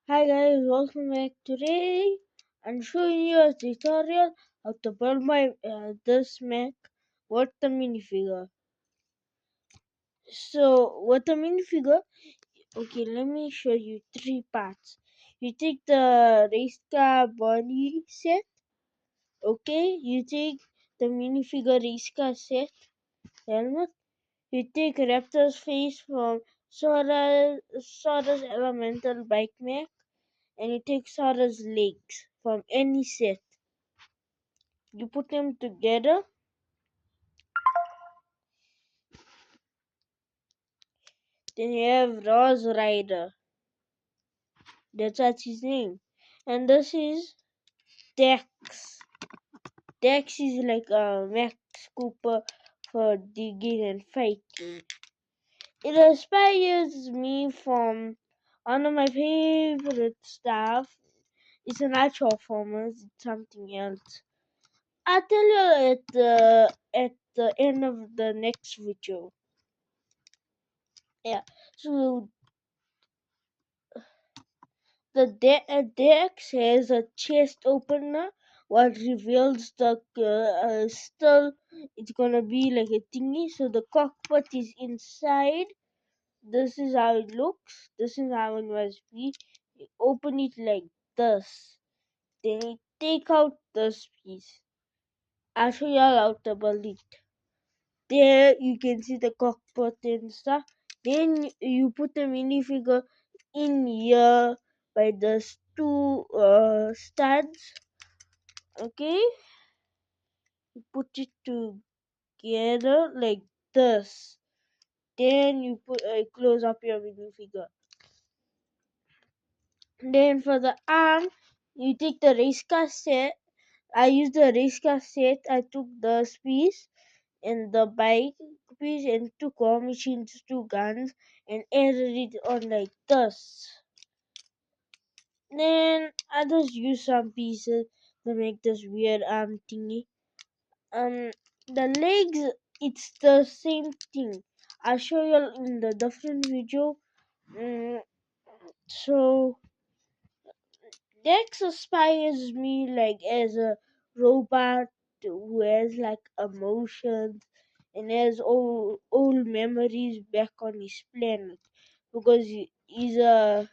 Hi guys, welcome back. Today I'm showing you a tutorial how to build my this Mac with the minifigure. So with the minifigure, okay, let me show you three parts. You take the race car body set, okay? You take the minifigure race car set helmet. You take Raptor's face from Sora's elemental bike Mac. And you take Sora's legs from any set. You put them together. Then you have Roz Rider. That's his name. And this is Dex. Dex is like a Max Cooper for digging and fighting. It inspires me from one of my favorite stuff. It's an actual performance. It's something else. I'll tell you at the end of the next video. Yeah. So the deck has a chest opener, what reveals the still it's gonna be like a thingy. So the cockpit is inside. This is how it looks. This is how it must be. You open it like this. Then you take out this piece. I'll show you how to build it. There you can see the cockpit and stuff. Then you put the minifigure in here by the two studs. Okay, you put it together like this. Then you put close up your minifigure. Then for the arm, you take the race car set. I used the race car set. I took the piece and the bike piece and two claw machines, two guns, and added it on like this. Then I just use some pieces to make this weird arm thingy. The legs, it's the same thing. I'll show you in the different video. Mm, so Dex inspires me like as a robot who has like emotions and has old memories back on his planet because he's a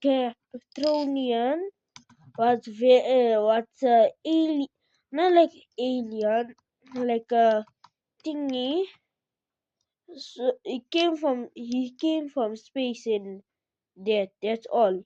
Capronian. What's a alien? Not like alien, like a thingy. So he came from space and that's all.